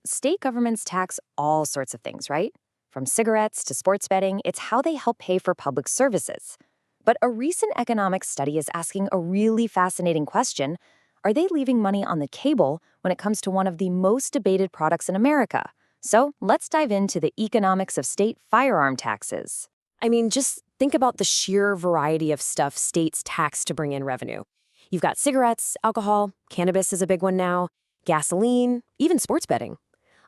State governments tax all sorts of things, right? From cigarettes to sports betting, it's how they help pay for public services. But a recent economic study is asking a really fascinating question. Are they leaving money on the table when it comes to one of the most debated products in America? So let's dive into the economics of state firearm taxes. I mean, just think about the sheer variety of stuff states tax to bring in revenue. You've got cigarettes, alcohol, cannabis is a big one now, gasoline, even sports betting.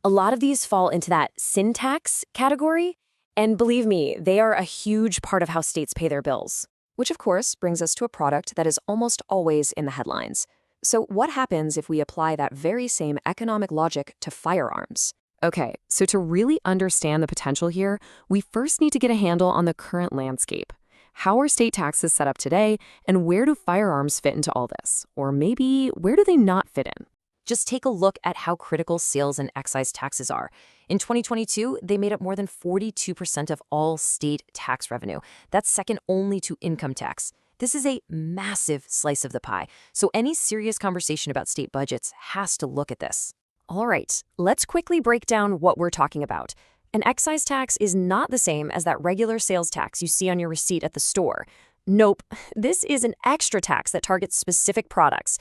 A lot of these fall into that sin tax category, and believe me, they are a huge part of how states pay their bills. Which, of course, brings us to a product that is almost always in the headlines. So what happens if we apply that very same economic logic to firearms? Okay, so to really understand the potential here, we first need to get a handle on the current landscape. How are state taxes set up today, and where do firearms fit into all this? Or maybe, where do they not fit in? Just take a look at how critical sales and excise taxes are. In 2022, they made up more than 42% of all state tax revenue. That's second only to income tax. This is a massive slice of the pie, so any serious conversation about state budgets has to look at this. All right, let's quickly break down what we're talking about. An excise tax is not the same as that regular sales tax you see on your receipt at the store. Nope, this is an extra tax that targets specific products.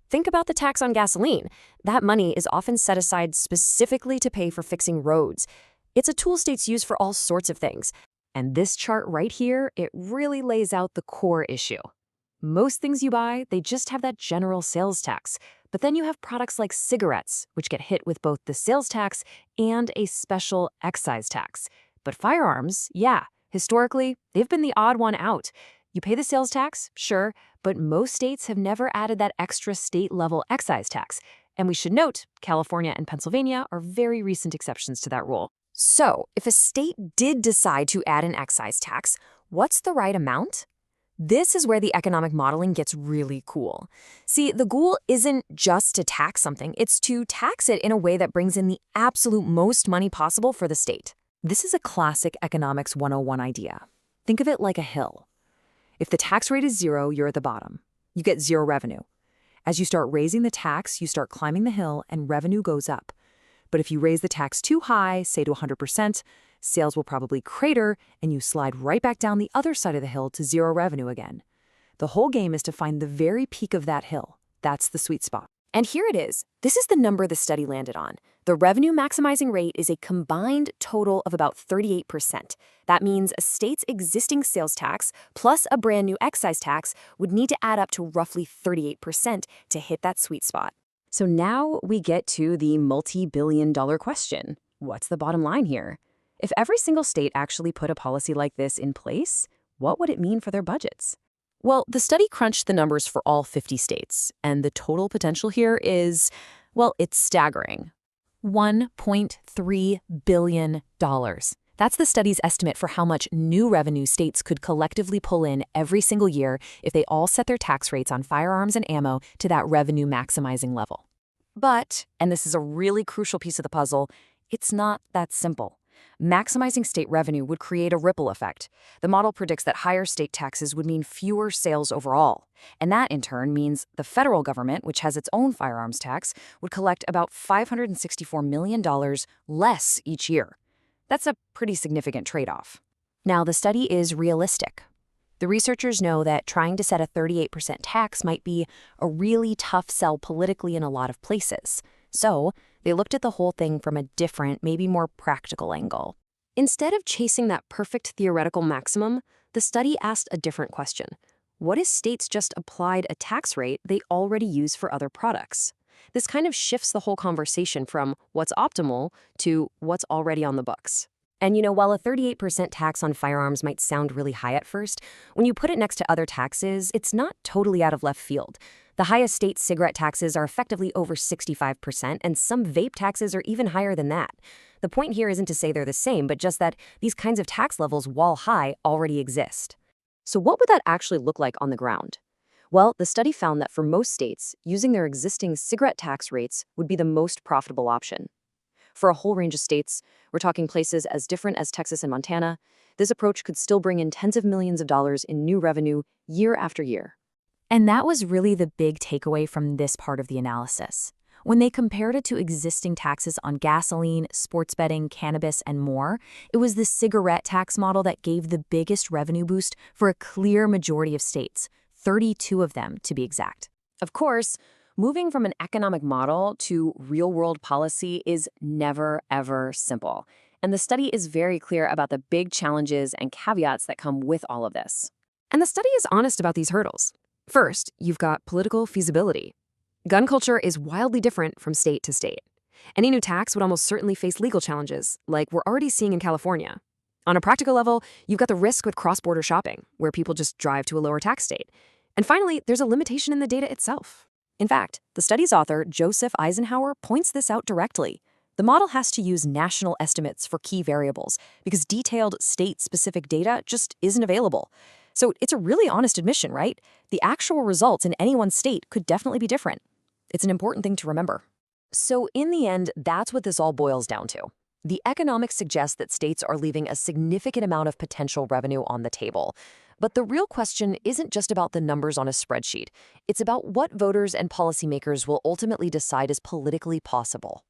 Think about the tax on gasoline. That money is often set aside specifically to pay for fixing roads. It's a tool states use for all sorts of things. And this chart right here, it really lays out the core issue. Most things you buy, they just have that general sales tax. But then you have products like cigarettes, which get hit with both the sales tax and a special excise tax. But firearms, yeah, historically, they've been the odd one out. You pay the sales tax, sure, but most states have never added that extra state-level excise tax. And we should note, California and Pennsylvania are very recent exceptions to that rule. So, if a state did decide to add an excise tax, what's the right amount? This is where the economic modeling gets really cool. See, the goal isn't just to tax something, it's to tax it in a way that brings in the absolute most money possible for the state. This is a classic economics 101 idea. Think of it like a hill. If the tax rate is 0, you're at the bottom. You get 0 revenue. As you start raising the tax, you start climbing the hill and revenue goes up. But if you raise the tax too high, say to 100%, sales will probably crater and you slide right back down the other side of the hill to 0 revenue again. The whole game is to find the very peak of that hill. That's the sweet spot. And here it is. This is the number the study landed on. The revenue maximizing rate is a combined total of about 38%. That means a state's existing sales tax plus a brand new excise tax would need to add up to roughly 38% to hit that sweet spot. So now we get to the multi-billion-dollar question. What's the bottom line here? If every single state actually put a policy like this in place, what would it mean for their budgets? Well, the study crunched the numbers for all 50 states, and the total potential here is, well, it's staggering. $1.3 billion. That's the study's estimate for how much new revenue states could collectively pull in every single year if they all set their tax rates on firearms and ammo to that revenue maximizing level. But, and this is a really crucial piece of the puzzle, it's not that simple. Maximizing state revenue would create a ripple effect. The model predicts that higher state taxes would mean fewer sales overall. And that, in turn, means the federal government, which has its own firearms tax, would collect about $564 million less each year. That's a pretty significant trade-off. Now, the study is realistic. The researchers know that trying to set a 38% tax might be a really tough sell politically in a lot of places. So, they looked at the whole thing from a different, maybe more practical angle. Instead of chasing that perfect theoretical maximum, the study asked a different question. What if states just applied a tax rate they already use for other products? This kind of shifts the whole conversation from what's optimal to what's already on the books. And while a 38% tax on firearms might sound really high at first, when you put it next to other taxes, it's not totally out of left field. The highest state cigarette taxes are effectively over 65%, and some vape taxes are even higher than that. The point here isn't to say they're the same, but just that these kinds of tax levels, while high, already exist. So what would that actually look like on the ground? Well, the study found that for most states, using their existing cigarette tax rates would be the most profitable option. For a whole range of states, we're talking places as different as Texas and Montana, this approach could still bring in tens of millions of dollars in new revenue year after year. And that was really the big takeaway from this part of the analysis. When they compared it to existing taxes on gasoline, sports betting, cannabis, and more, it was the cigarette tax model that gave the biggest revenue boost for a clear majority of states, 32 of them to be exact. Of course, moving from an economic model to real-world policy is never, ever simple. And the study is very clear about the big challenges and caveats that come with all of this. And the study is honest about these hurdles. First, you've got political feasibility. Gun culture is wildly different from state to state. Any new tax would almost certainly face legal challenges, like we're already seeing in California. On a practical level, you've got the risk with cross-border shopping, where people just drive to a lower tax state. And finally, there's a limitation in the data itself. In fact, the study's author, Joseph Eisenhower, points this out directly. The model has to use national estimates for key variables because detailed state-specific data just isn't available. So it's a really honest admission, right? The actual results in any one state could definitely be different. It's an important thing to remember. So in the end, that's what this all boils down to. The economics suggests that states are leaving a significant amount of potential revenue on the table. But the real question isn't just about the numbers on a spreadsheet. It's about what voters and policymakers will ultimately decide is politically possible.